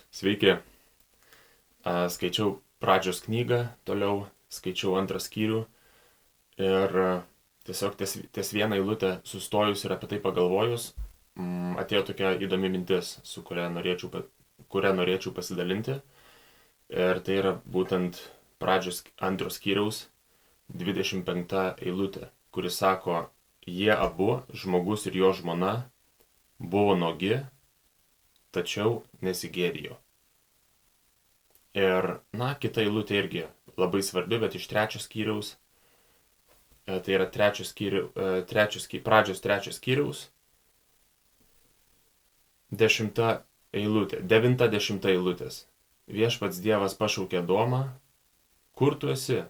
Sveiki. Skaičiau pradžios knygą, toliau skaičiau antrą skyrių ir tiesiog ties vieną eilutę sustojus ir apie tai pagalvojus, atėjo tokia įdomi mintis, su kuria norėčiau pasidalinti. Ir tai yra būtent pradžios antros skyriaus 25 eilutė, kuris sako, jie abu, žmogus ir jo žmona, buvo nuogi, tačiau nesigėdijo. Ir, kita eilutė irgi labai svarbi, bet iš trečios skyriaus, tai yra pradžios trečios skyriaus, 10 eilutė, 9-10 eilutės. Viešpats Dievas pašaukė Adomą, kur tu esi?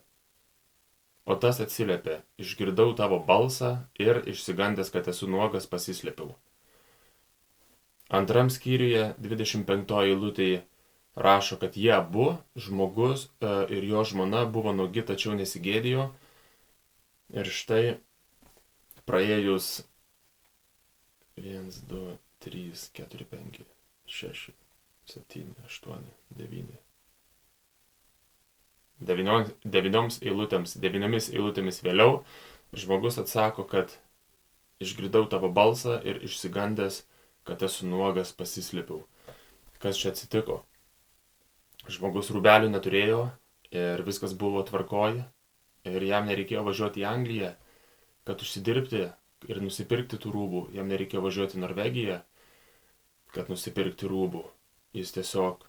O tas atsiliepė, išgirdau tavo balsą ir išsigandęs, kad esu nuogas, pasislėpiau. Antram skyriuje, 25 eilutėje, rašo, kad jie abu, žmogus ir jo žmona, buvo nuogi, tačiau nesigėdijo. Ir štai praėjus 1, 2, 3, 4, 5, 6, 7, 8, 9. 9 eilutėmis vėliau žmogus atsako, kad išgirdau tavo balsą ir išsigandęs, kad esu nuogas, pasislėpiau. Kas čia atsitiko? Žmogus rūbelių neturėjo ir viskas buvo tvarkoje ir jam nereikėjo važiuoti į Angliją, kad užsidirbti ir nusipirkti tų rūbų. Jam nereikėjo važiuoti į Norvegiją, kad nusipirkti rūbų. Jis tiesiog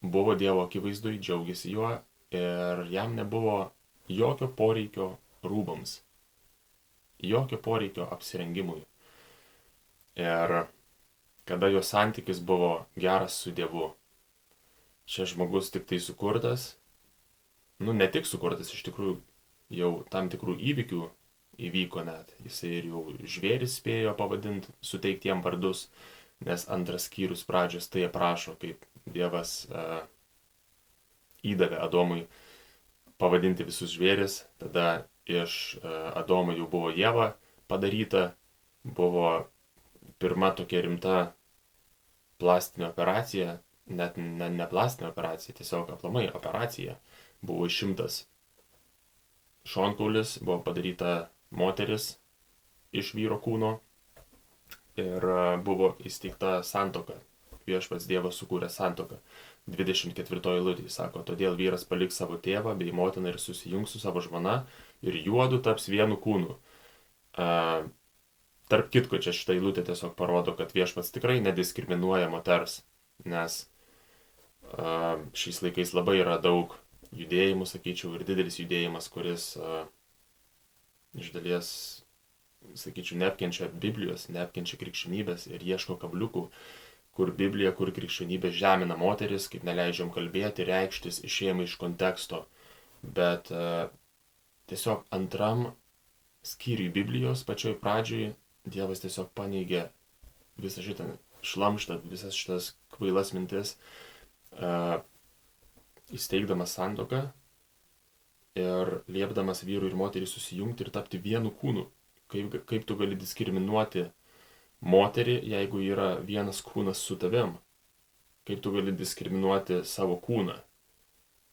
buvo Dievo akivaizdui, džiaugiasi juo ir jam nebuvo jokio poreikio rūbams, jokio poreikio apsirengimui. Ir kada jo santykis buvo geras su Dievu. Čia žmogus tik tai sukurtas, ne tik sukurtas, iš tikrųjų jau tam tikrų įvykių įvyko net. Jisai ir jau žvėris spėjo pavadinti, suteikti jam vardus, nes antras skyrius pradžios tai aprašo, kaip Dievas įdavė Adomui pavadinti visus žvėris. Tada iš Adomo jau buvo Ieva padaryta, buvo pirma tokia rimta plastinė operacija, net ne plastinė operacija, tiesiog aplamai operacija. Buvo išimtas šonkaulis, buvo padaryta moteris iš vyro kūno ir buvo įsteigta santuoka. Viešpats Dievas sukūrė santuoką. 24 eilutė sako, todėl vyras paliks savo tėvą bei motiną ir susijungs su savo žmona ir juodu taps vienu kūnu. Tarp kitko, čia šitą eilutę tiesiog parodo, kad Viešpats tikrai nediskriminuoja moters, nes šiais laikais labai yra daug judėjimų, sakyčiau, ir didelis judėjimas, kuris iš dalies, sakyčiau, neapkenčia Biblijos, neapkenčia krikščionybės ir ieško kabliukų, kur Biblija, kur krikščionybė žemina moteris, kaip neleidžiam kalbėti, reikštis, išėjama iš konteksto. Bet tiesiog antram skyriui Biblijos, pačioj pradžioj, Dievas tiesiog paneigė visą šitą šlamštą, visas šitas kvailas mintis, įsteigdamas santuoką ir liepdamas vyrui ir moteriai susijungti ir tapti vienu kūnu. Kaip tu gali diskriminuoti moterį, jeigu yra vienas kūnas su tavim? Kaip tu gali diskriminuoti savo kūną?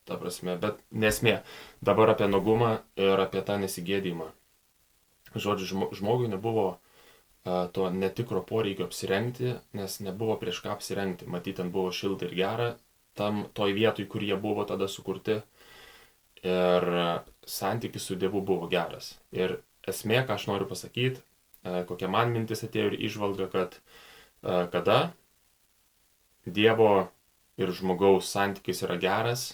Ta prasme, bet nesmė. Dabar apie nuogumą ir apie tą nesigėdėjimą. Žodžiu, žmogui nebuvo to netikro poreikio apsirengti, nes nebuvo prieš ką apsirengti. Matyt, ten buvo šilta ir gera, toj vietoj, kur jie buvo tada sukurti. Ir santykis su Dievu buvo geras. Ir esmė, ką aš noriu pasakyti, kokia man mintis atėjo ir įžvalga, kad kada Dievo ir žmogaus santykis yra geras,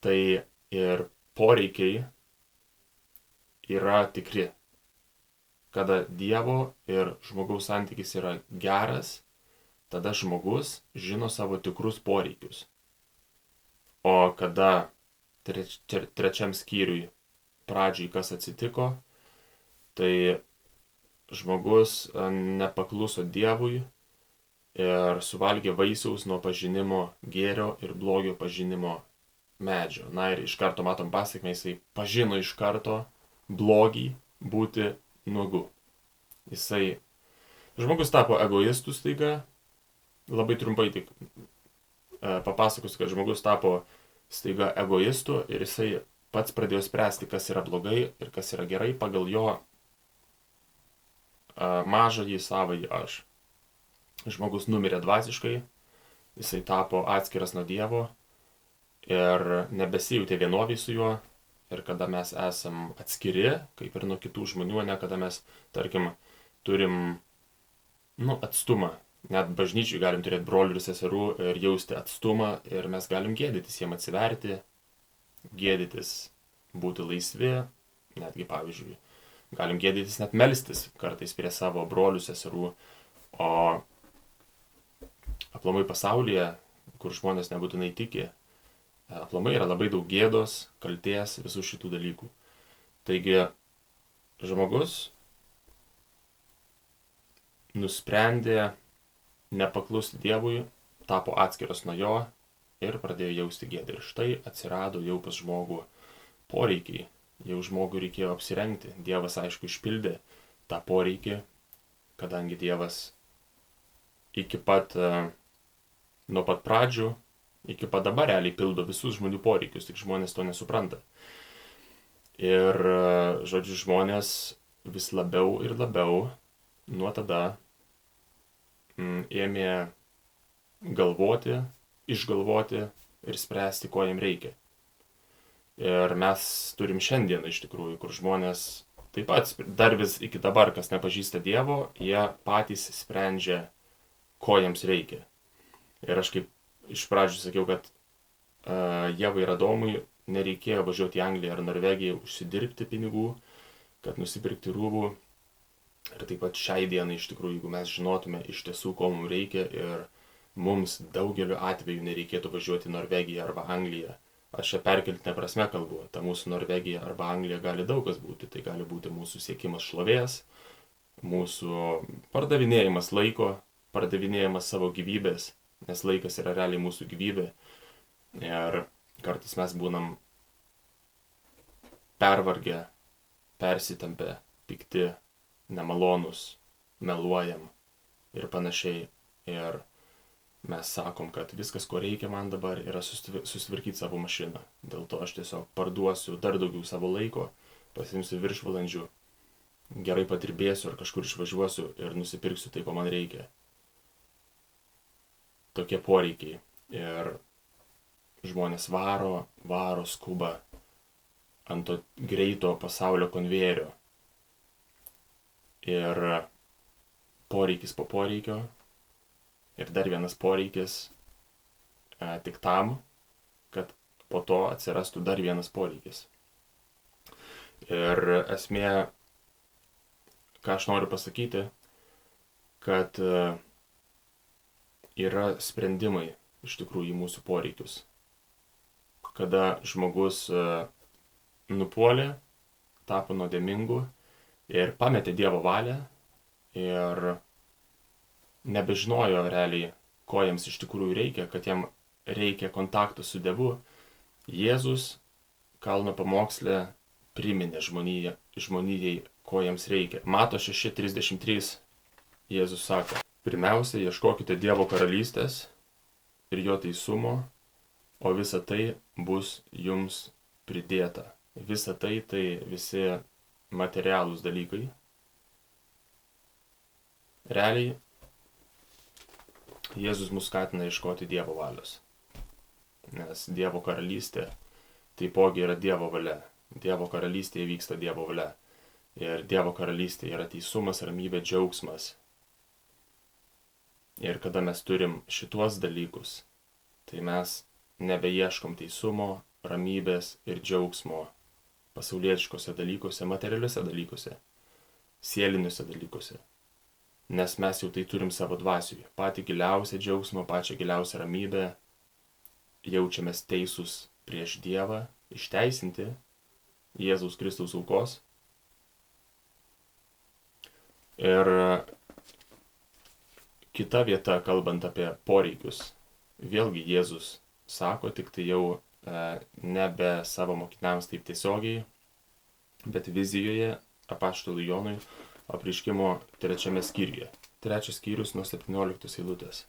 tai ir poreikiai yra tikri. Kada Dievo ir žmogaus santykis yra geras, tada žmogus žino savo tikrus poreikius. O kada trečiam skyriui pradžiai kas atsitiko, tai žmogus nepakluso Dievui ir suvalgė vaisiaus nuo pažinimo gėrio ir blogio pažinimo medžio. Ir iš karto matom pasekmę, jisai pažino iš karto blogį būti nuogu. Žmogus tapo egoistų staiga labai trumpai tik papasakosiu, kad žmogus tapo staiga egoistu ir jisai pats pradėjo spręsti, kas yra blogai ir kas yra gerai pagal jo mažąjį savąjį aš. Žmogus numirė dvasiškai, jisai tapo atskiras nuo Dievo ir nebesijautė vienovį su juo. Ir kada mes esam atskiri, kaip ir nuo kitų žmonių, ne kada mes, tarkim, turim atstumą. Net bažnyčiai galim turėti brolių ir seserų ir jausti atstumą ir mes galim gėdytis jiem atsiverti, gėdytis būti laisvi, netgi pavyzdžiui, galim gėdytis net melstis kartais prie savo brolių seserų, o aplamai pasaulyje, kur žmonės nebūtinai tiki, aplamai yra labai daug gėdos, kaltės, visų šitų dalykų. Taigi žmogus nusprendė nepaklusti Dievui, tapo atskiras nuo jo ir pradėjo jausti gėdą. Ir štai atsirado jau pas žmogų poreikiai, jau žmogui reikėjo apsirengti. Dievas, aišku, išpildė tą poreikį, kadangi Dievas nuo pat pradžių, iki pat dabar realiai pildo visus žmonių poreikius, tik žmonės to nesupranta. Ir, žodžiu, žmonės vis labiau ir labiau nuo tada ėmė išgalvoti ir spręsti, ko jiem reikia. Ir mes turim šiandieną iš tikrųjų, kur žmonės taip pat, dar vis iki dabar, kas nepažįsta Dievo, jie patys sprendžia, ko jiems reikia. Ir aš kaip iš pradžių sakiau, kad Ievai ir Adomui nereikėjo važiuoti į Angliją ar Norvegiją užsidirbti pinigų, kad nusipirkti rūbų. Ir taip pat šiai dienai iš tikrųjų, jeigu mes žinotume iš tiesų, ko mums reikia ir mums daugeliu atveju nereikėtų važiuoti į Norvegiją arba Angliją. Aš čia perkeltinę prasme kalbu, ta mūsų Norvegija arba Anglija gali daug kas būti. Tai gali būti mūsų siekimas šlovės, mūsų pardavinėjimas laiko, pardavinėjimas savo gyvybės, nes laikas yra realiai mūsų gyvybė. Ir kartais mes būnam pervargę, persitempę, pikti, nemalonus, meluojam ir panašiai. Ir mes sakom, kad viskas, ko reikia man dabar, yra susitvarkyti savo mašiną. Dėl to aš tiesiog parduosiu dar daugiau savo laiko, pasimsiu viršvalandžių, gerai padirbėsiu ar kažkur išvažiuosiu ir nusipirksiu tai, ko man reikia. Tokie poreikiai. Ir žmonės varo, skuba ant to greito pasaulio konvejerio. Ir poreikis po poreikio. Ir dar vienas poreikis tik tam, kad po to atsirastų dar vienas poreikis. Ir esmė, ką aš noriu pasakyti, kad yra sprendimai iš tikrųjų į mūsų poreikius. Kada žmogus nupuolė, tapo nuodėmingu ir pametė Dievo valią ir nebežinojo realiai, ko jiems iš tikrųjų reikia, kad jam reikia kontakto su Dievu, Jėzus kalno pamoksle priminė žmonijai, ko jiems reikia. Mato 6:33 Jėzus sako: pirmiausia, ieškokite Dievo karalystės ir jo teisumo, o visa tai bus jums pridėta. Visa tai visi materialūs dalykai. Realiai Jėzus mus skatina ieškoti Dievo valios. Nes Dievo karalystė taipogi yra Dievo valia. Dievo karalystėje vyksta Dievo valia. Ir Dievo karalystėje yra teisumas, ramybė, džiaugsmas. Ir kada mes turim šituos dalykus, tai mes nebeieškom teisumo, ramybės ir džiaugsmo pasaulietiškose dalykuose, materialiuose dalykuose, sieliniuose dalykuose. Nes mes jau tai turim savo dvasioje. Patį giliausią džiaugsmą, pačią giliausią ramybę, jaučiamės teisūs prieš Dievą, išteisinti Jėzaus Kristaus aukos. Ir kita vieta, kalbant apie poreikius, vėlgi Jėzus sako, tik tai jau nebe savo mokiniams taip tiesiogiai, bet vizijoje apaštalui Jonui apreiškimo 3 skyriuje. 3 skyrius nuo 17 eilutės.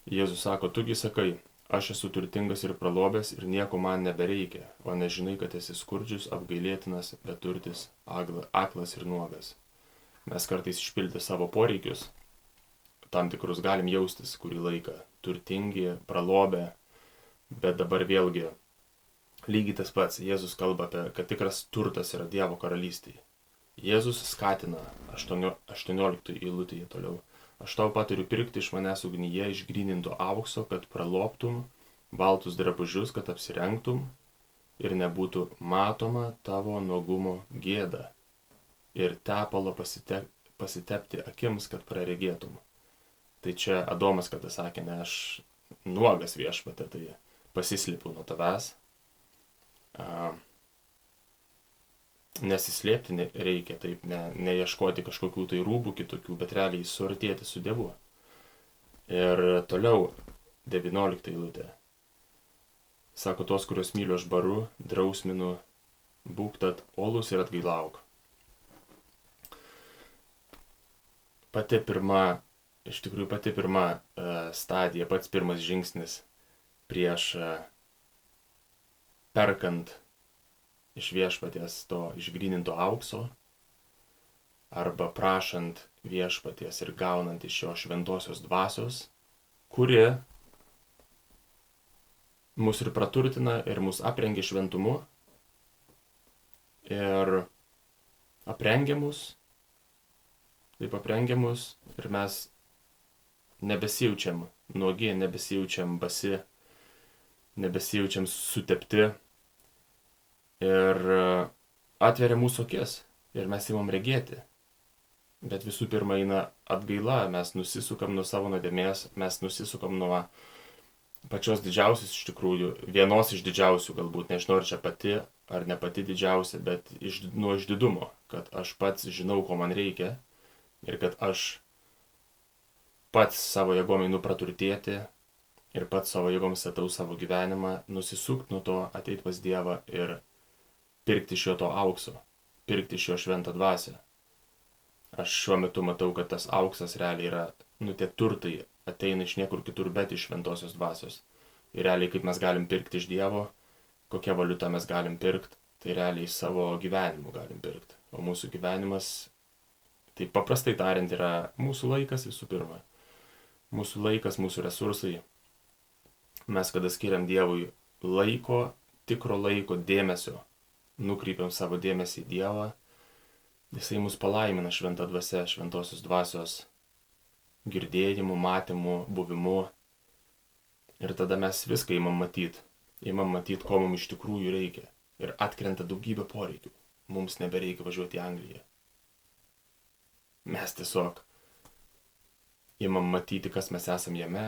Jėzus sako, tugi sakai, aš esu turtingas ir pralobęs ir nieko man nebereikia, o nežinai, kad esi skurdžius, apgailėtinas, beturtis, aklas ir nuogas. Mes kartais išpildyti savo poreikius, tam tikrus galim jaustis kurį laiką, turtingi, pralobę, bet dabar vėlgi lygiai tas pats. Jėzus kalba apie, kad tikras turtas yra Dievo karalystėje. Jėzus skatina 18 eilutėje toliau. Aš tau patariu pirkti iš manęs ugnyje išgryninto aukso, kad praloptum, baltus drabužius, kad apsirengtum ir nebūtų matoma tavo nuogumo gėda. Ir tepalo pasitepti akims, kad praregėtum. Tai čia Adomas kada sakė, ne aš nuogas viešpate, tai pasislipiu nuo tavęs. Nesislėpti reikia, taip, neieškoti kažkokių tai rūbų kitokių, bet realiai suartėti su Dievu. Ir toliau 19 eilutė. Sako, tos, kurios myliu aš baru, drausminu, būk tad uolus ir atgailauk. Pati pirma stadija, pats pirmas žingsnis prieš perkant iš viešpaties to išgryninto aukso arba prašant viešpaties ir gaunant iš jo šventosios dvasios, kuri mus ir praturtina ir mus aprengia šventumu ir aprengia mus ir mes nebesijaučiam nuogi, nebesijaučiam basi, nebesijaučiam sutepti ir atveria mūsų akis ir mes imam regėti. Bet visų pirma eina atgaila, mes nusisukam nuo savo nuodėmės, mes nusisukam nuo pačios didžiausios iš tikrųjų, vienos iš didžiausių galbūt, nežinau ar čia pati ar ne pati didžiausia, bet nuo išdidumo, kad aš pats žinau, ko man reikia ir kad aš pats savo jėgom einu praturtėti ir pats savo jėgom statau savo gyvenimą, nusisukt nuo to, ateit pas Dievą ir pirkti iš jo to aukso, pirkti iš jo šventą dvasią. Aš šiuo metu matau, kad tas auksas realiai yra, tie turtai ateina iš niekur kitur, bet iš šventosios dvasios. Ir realiai kaip mes galim pirkti iš Dievo, kokią valiutą mes galim pirkti, tai realiai savo gyvenimu galim pirkti. O mūsų gyvenimas, tai paprastai tariant, yra mūsų laikas visų pirma. Mūsų laikas, mūsų resursai. Mes kada skiriam Dievui laiko, tikro laiko, dėmesio, nukreipiam savo dėmesį į Dievą, Jisai mus palaimina šventa dvasia, šventosios dvasios girdėjimu, matymu, buvimu. Ir tada mes viską imam matyti, ko mums iš tikrųjų reikia. Ir atkrenta daugybė poreikių. Mums nebereikia važiuoti į Angliją. Mes tiesiog imam matyti, kas mes esam jame,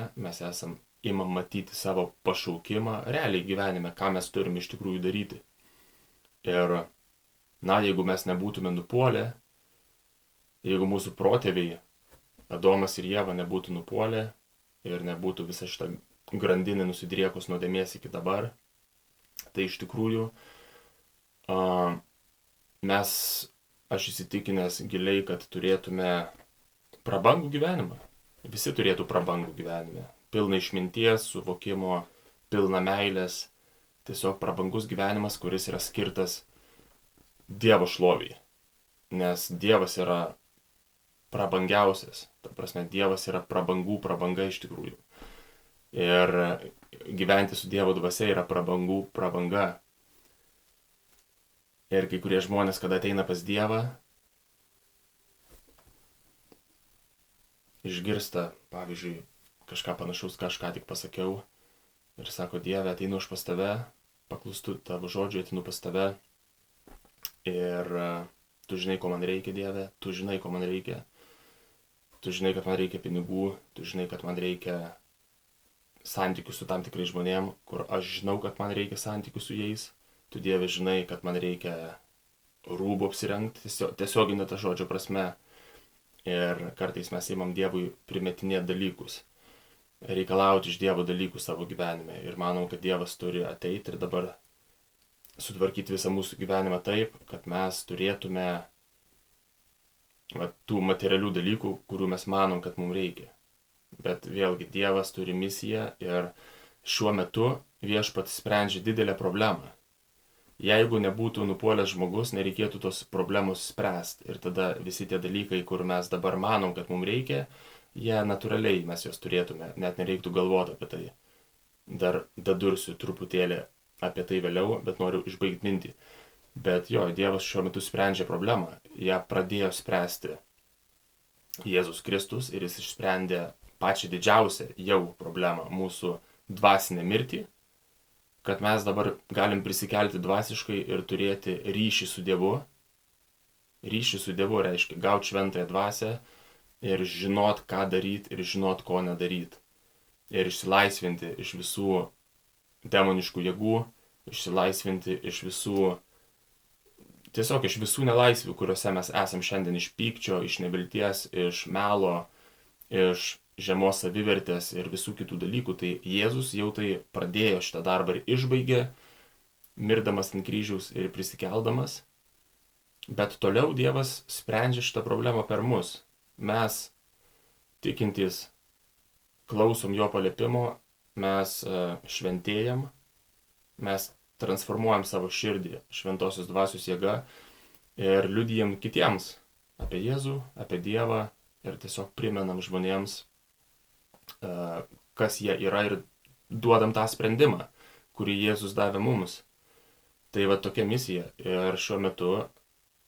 imam matyti savo pašaukimą, realiai gyvenime, ką mes turime iš tikrųjų daryti. Ir, jeigu mes nebūtume nupuolę, jeigu mūsų protėviai, Adomas ir Ieva nebūtų nupuolę ir nebūtų visa šita grandinė nusidriekus nuodėmės iki dabar, tai iš tikrųjų aš įsitikinęs giliai, kad turėtume prabangų gyvenimą. Visi turėtų prabangų gyvenimą. Pilna išminties, suvokimo, pilna meilės. Tiesiog prabangus gyvenimas, kuris yra skirtas Dievo šloviai. Nes Dievas yra prabangiausias. Ta prasme, Dievas yra prabanga iš tikrųjų. Ir gyventi su Dievo dvasia yra prabanga. Ir kai kurie žmonės, kada ateina pas Dievą, išgirsta, pavyzdžiui, kažką panašaus, kažką tik pasakiau, ir sako, Dieve, ateinu aš pas tave, paklūstu tavo žodžiu, ateinu pas tave, ir tu žinai, ko man reikia, Dieve, tu žinai, ko man reikia, tu žinai, kad man reikia pinigų, tu žinai, kad man reikia santykių su tam tikrais žmonėm, kur aš žinau, kad man reikia santykių su jais, tu, Dieve, žinai, kad man reikia rūbų apsirengti, tiesioginė ta žodžio prasme. Ir kartais mes imam Dievui primetinėti dalykus, reikalauti iš Dievo dalykų savo gyvenime. Ir manom, kad Dievas turi ateiti ir dabar sutvarkyti visą mūsų gyvenimą taip, kad mes turėtume tų materialių dalykų, kurių mes manom, kad mums reikia. Bet vėlgi Dievas turi misiją ir šiuo metu viešpats sprendžia didelę problemą. Jeigu nebūtų nupuolęs žmogus, nereikėtų tos problemos spręsti. Ir tada visi tie dalykai, kur mes dabar manom, kad mums reikia, jie natūraliai mes juos turėtume, net nereiktų galvoti apie tai. Dar dadursiu truputėlį apie tai vėliau, bet noriu išbaigti mintį. Bet jo, Dievas šiuo metu sprendžia problemą. Ją pradėjo spręsti Jėzus Kristus ir jis išsprendė pačią didžiausią jau problemą - mūsų dvasinę mirtį, kad mes dabar galim prisikelti dvasiškai ir turėti ryšį su Dievu. Ryšį su Dievu reiškia gauti šventąją dvasią ir žinot, ką daryti ir žinot, ko nedaryti. Ir išsilaisvinti iš visų demoniškų jėgų, išsilaisvinti iš visų, tiesiog iš visų nelaisvių, kuriuose mes esam šiandien, iš pykčio, iš nevilties, iš melo, iš žemos savivertės ir visų kitų dalykų. Tai Jėzus jau tai pradėjo šitą darbą ir išbaigė, mirdamas ant kryžiaus ir prisikeldamas. Bet toliau Dievas sprendžia šitą problemą per mus. Mes, tikintys, klausom jo paliepimo, mes šventėjam, mes transformuojam savo širdį šventosios dvasios jėga ir liudijam kitiems apie Jėzų, apie Dievą ir tiesiog primenam žmonėms, kas jie yra ir duodam tą sprendimą, kurį Jėzus davė mums. Tai va tokia misija. Ir šiuo metu,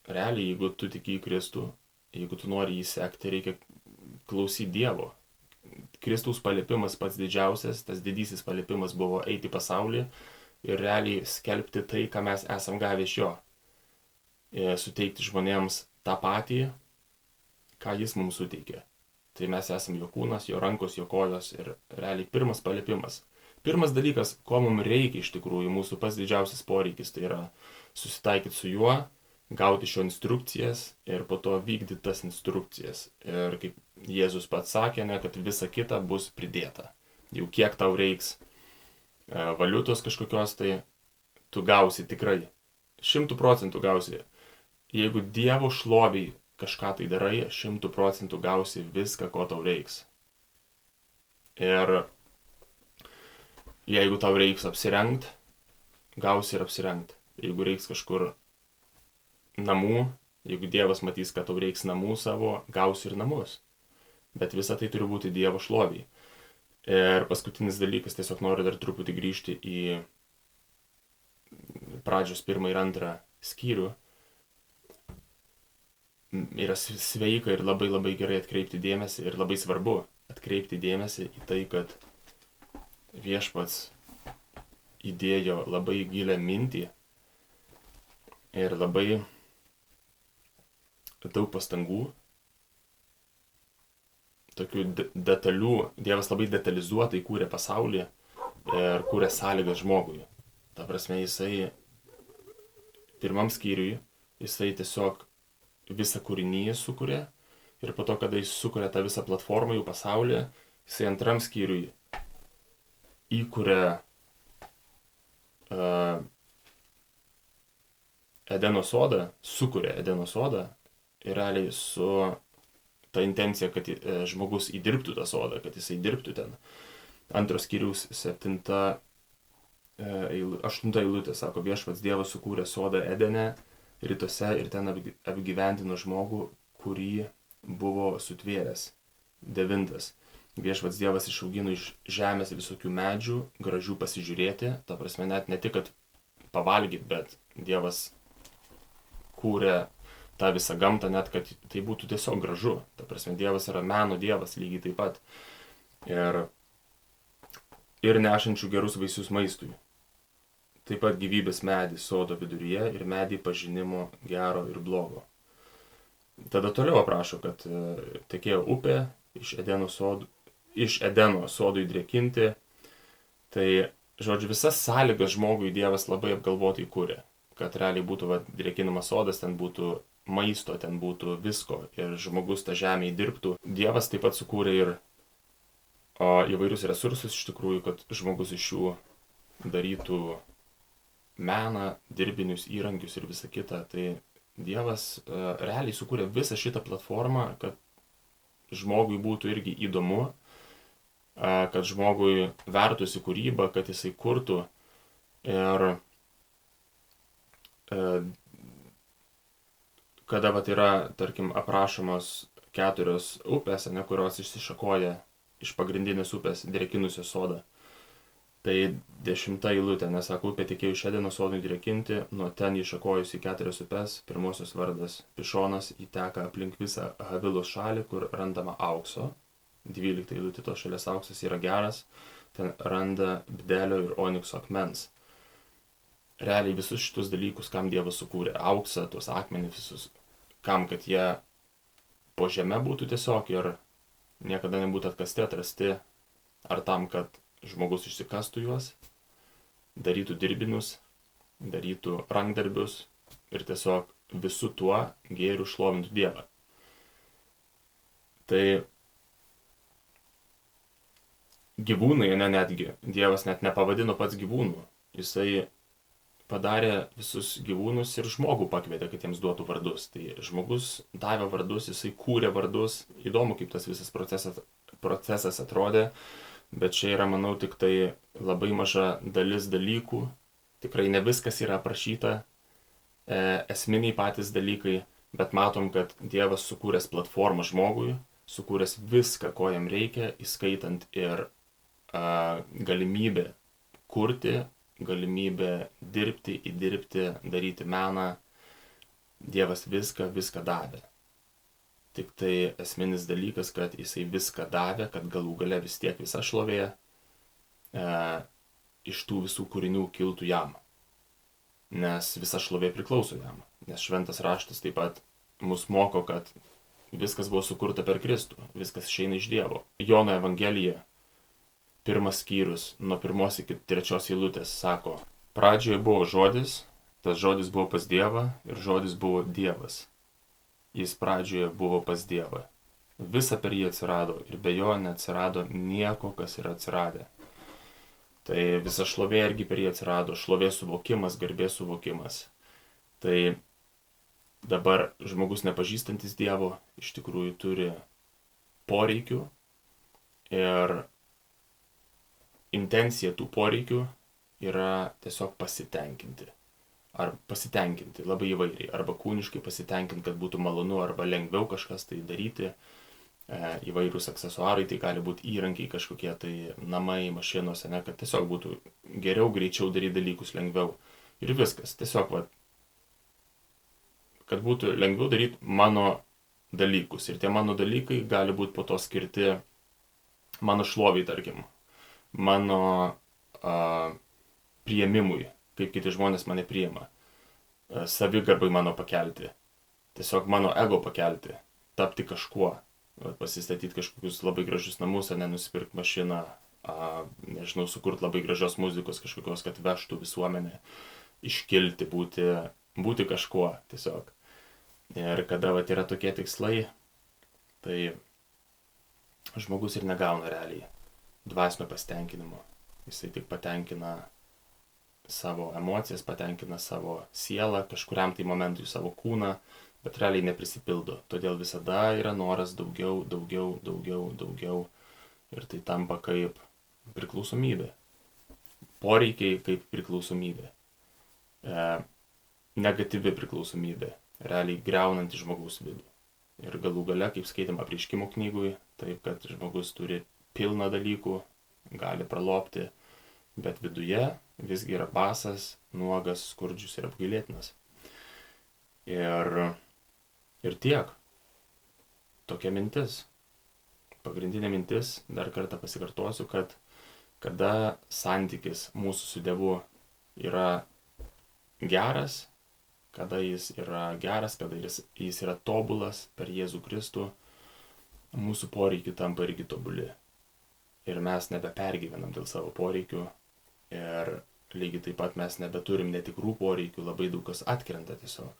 realiai, jeigu tu tiki į Kristų, jeigu tu nori jį sekti, reikia klausyti Dievo. Kristaus paliepimas pats didžiausias, tas didysis paliepimas buvo eiti į pasaulį ir realiai skelbti tai, ką mes esam gavę iš jo. Suteikti žmonėms tą patį, ką jis mums suteikė. Tai mes esam jo kūnas, jo rankos, jo kojos ir realiai pirmas paliepimas. Pirmas dalykas, ko mums reikia iš tikrųjų, mūsų pats didžiausias poreikis, tai yra susitaikyti su juo, gauti iš jo instrukcijas ir po to vykdyti tas instrukcijas. Ir kaip Jėzus pats sakė, ne, kad visa kita bus pridėta. Jau kiek tau reiks valiutos kažkokios, tai tu gausi tikrai. 100% gausi. Jeigu Dievo šloviai kažką tai darai, 100% gausi viską, ko tau reiks. Ir jeigu tau reiks apsirengt, gausi ir apsirengt. Jeigu reiks kažkur namų, jeigu Dievas matys, kad tau reiks namų savo, gausi ir namus. Bet visa tai turi būti Dievo šloviai. Ir paskutinis dalykas, tiesiog noriu dar truputį grįžti į pradžios 1 ir 2 skyrių. Yra sveika ir labai labai gerai atkreipti dėmesį ir labai svarbu atkreipti dėmesį į tai, kad viešpats įdėjo labai gilią mintį ir labai daug pastangų, tokių detalių, Dievas labai detalizuotai kūrė pasaulį ir kūrė sąlygas žmogui. Ta prasme, jisai pirmam skyriui, jisai tiesiog visą kūrinyje sukūrė ir po to, kada jis sukūrė tą visą platformą jų pasaulyje, jisai antram skyriui įkūrė Edeno sodą, sukūrė Edeno sodą ir realiai su ta intencija, kad žmogus įdirbtų tą sodą, kad jisai dirbtų ten. Antros skyriaus 8 eilutė sako, viešpats Dievas sukūrė sodą Edene rytuose ir ten apgyvendino žmogų, kurį buvo sutvėręs. 9. Viešpats Dievas išaugino iš žemės visokių medžių, gražių pasižiūrėti, ta prasme net ne tik, kad pavalgyti, bet Dievas kūrė tą visą gamtą, net kad tai būtų tiesiog gražu. Ta prasme, Dievas yra meno Dievas lygiai taip pat. Ir nešančių gerus vaisius maistui. Taip pat gyvybės medį sodo viduryje ir medį pažinimo gero ir blogo. Tada toliau aprašo, kad tekėjo upė iš Edeno sodui drėkinti. Tai, žodžiu, visas sąlygas žmogui Dievas labai apgalvotai kūrė. Kad realiai būtų drėkinamas sodas, ten būtų maisto, ten būtų visko ir žmogus tą žemę įdirbtų. Dievas taip pat sukūrė ir įvairius resursus iš tikrųjų, kad žmogus iš jų darytų meną, dirbinius, įrankius ir visą kitą. Tai Dievas realiai sukūrė visą šitą platformą, kad žmogui būtų irgi įdomu kad žmogui vertųsi kūryba, kad jisai kurtų. Ir kada vat yra, tarkim, aprašomos 4 upės, kurios išsišakoja iš pagrindinės upės, drėkinusios sodą. Tai 10 eilutė, nes sako, upė tekėjo iš Edeno sodui drėkinti, nuo ten iššakojus į 4 upes, pirmosios vardas Pišonas, įteka aplink visą Havilos šalį, kur randama aukso. 12 eilutė, to šalies auksas yra geras, ten randa bdelio ir onikso akmens. Realiai visus šitus dalykus, kam Dievas sukūrė, auksą, tuos akmenis visus, kam, kad jie po žeme būtų tiesiog ir niekada nebūtų atkasti, atrasti, ar tam, kad žmogus išsikastų juos, darytų dirbinius, darytų rankdarbius ir tiesiog visų tuo gėriu šlovintų Dievą. Tai gyvūnai, netgi, Dievas net nepavadino pats gyvūnų, jisai padarė visus gyvūnus ir žmogų pakvietė, kad jiems duotų vardus. Tai žmogus davė vardus, jisai kūrė vardus. Įdomu, kaip tas visas procesas atrodė, bet čia yra, manau, tik tai labai maža dalis dalykų. Tikrai ne viskas yra aprašyta, esminiai patys dalykai, bet matom, kad Dievas sukūręs platformą žmogui, sukūręs viską, ko jam reikia, įskaitant ir galimybę kurti, galimybę dirbti, įdirbti, daryti meną. Dievas viską davė. Tik tai esminis dalykas, kad jisai viską davė, kad galų gale vis tiek visa šlovė iš tų visų kūrinių kiltų jam. Nes visa šlovė priklauso jam. Nes šventas raštas taip pat mus moko, kad viskas buvo sukurta per Kristų, viskas išeina iš Dievo. Jono Evangelija 1 skyrius, nuo 1 iki 3 eilutės sako, pradžioje buvo žodis, tas žodis buvo pas Dievą ir žodis buvo Dievas. Jis pradžioje buvo pas Dievą. Visa per jį atsirado ir be jo neatsirado nieko, kas yra atsiradę. Tai visa šlovė irgi per jį atsirado, šlovės suvokimas, garbės suvokimas. Tai dabar žmogus nepažįstantis Dievo iš tikrųjų turi poreikių ir intencija tų poreikių yra tiesiog pasitenkinti. Ar pasitenkinti labai įvairiai. Arba kūniškai pasitenkinti, kad būtų malonu, arba lengviau kažkas tai daryti. Įvairūs aksesuarai, tai gali būti įrankiai kažkokie, tai namai, mašinos, kad tiesiog būtų geriau, greičiau daryti dalykus lengviau. Ir viskas. Tiesiog, kad būtų lengviau daryti mano dalykus. Ir tie mano dalykai gali būti po to skirti mano šloviai, tarkim. Mano priėmimui, kaip kiti žmonės mane priima, savigarbai mano pakelti, tiesiog mano ego pakelti, tapti kažkuo, pasistatyti kažkokius labai gražius namus, nusipirkti mašiną, nežinau, sukurti labai gražios muzikos kažkokios, kad vežtų visuomenę, iškilti, būti kažkuo tiesiog. Ir kada yra tokie tikslai, tai žmogus ir negauna realiai dvasinio pasitenkinimo. Jisai tik patenkina savo emocijas, patenkina savo sielą, kažkuriam tai momentui savo kūną, bet realiai neprisipildo. Todėl visada yra noras daugiau. Ir tai tampa kaip priklausomybė. Poreikiai kaip priklausomybė. Negatyvi priklausomybė. Realiai greunanti žmogaus vidų. Ir galų gale, kaip skaitėm Apreiškimo knygui, taip kad žmogus turi pilna dalykų, gali pralopti, bet viduje visgi yra basas, nuogas, skurdžius ir apgailėtinas. Ir tiek. Tokia mintis. Pagrindinė mintis, dar kartą pasikartosiu, kad kada santykis mūsų su Dievu yra geras, kada jis yra tobulas per Jėzų Kristų, mūsų poreikiai tampa irgi tobuli. Ir mes nebepergyvenam dėl savo poreikių. Ir lygiai taip pat mes nebeturim netikrų poreikių, labai daug kas atkrenta tiesiog.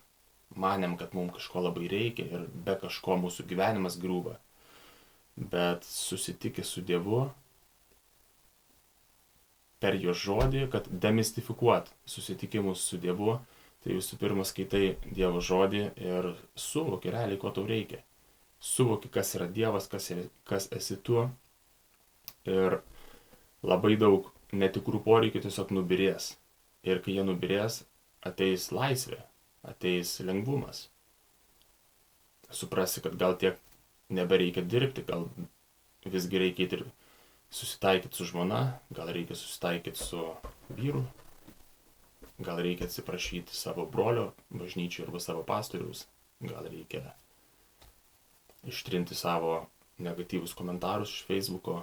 Manėm, kad mums kažko labai reikia ir be kažko mūsų gyvenimas griūva. Bet susitikę su Dievu, per jo žodį, kad demistifikuot susitikimus su Dievu, tai visų pirma skaitai Dievo žodį ir suvoki realiai, ko tau reikia. Suvoki, kas yra Dievas, kas esi tu. ir labai daug netikrų poreikių tiesiog nubirės. Ir kai jie nubirės, ateis laisvė, ateis lengvumas. Suprasi, kad gal tiek nebereikia dirbti, gal visgi reikia ir susitaikyti su žmona, gal reikia susitaikyti su vyru, gal reikia atsiprašyti savo brolio bažnyčių arba savo pastoriaus, gal reikia ištrinti savo negatyvus komentarus iš Facebooko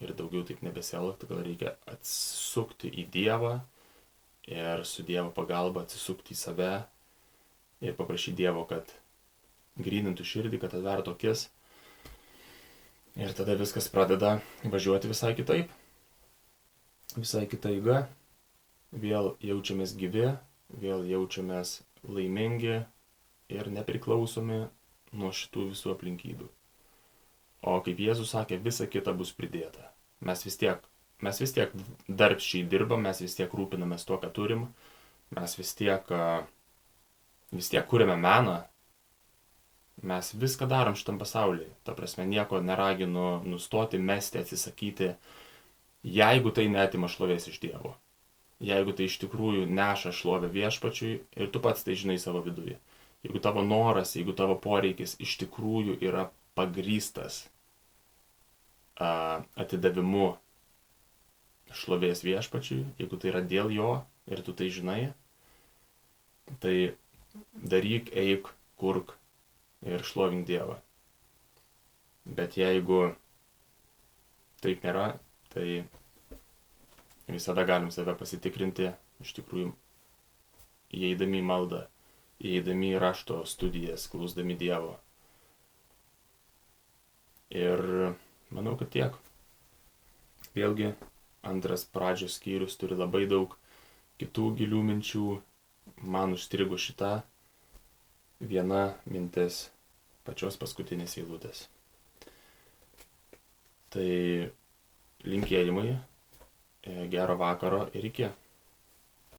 ir daugiau taip nebesielgti, gal reikia atsisukti į Dievą ir su Dievo pagalba atsisukti į save ir paprašyti Dievo, kad grynintų širdį, kad atvertų akis. Ir tada viskas pradeda važiuoti visai kitaip. Visai kita eiga. Vėl jaučiamės gyvi, vėl jaučiamės laimingi ir nepriklausomi nuo šitų visų aplinkybių. O kaip Jėzus sakė, visa kita bus pridėta. Mes vis tiek darbščiai dirbam, mes vis tiek rūpinamės tuo, ką turim, mes vis tiek kuriame meną, mes viską darom šitam pasaulyje. Ta prasme, nieko neraginu nustoti, mesti, atsisakyti, jeigu tai neatima šlovės iš Dievo. Jeigu tai iš tikrųjų neša šlovę Viešpačiui ir tu pats tai žinai savo viduje. Jeigu tavo noras, jeigu tavo poreikis iš tikrųjų yra pagrįstas atidavimu šlovės Viešpačiui, jeigu tai yra dėl jo ir tu tai žinai, tai daryk, eik, kurk ir šlovink Dievą. Bet jeigu taip nėra, tai visada galim save pasitikrinti, iš tikrųjų, įeidami į maldą, įeidami į rašto studijas, klausdami Dievo. Ir manau, kad tiek. Vėlgi, antras pradžios skyrius turi labai daug kitų gilių minčių. Man užstrigo šita viena mintis pačios paskutinės eilutės. Tai linkėjimai, gero vakaro ir iki.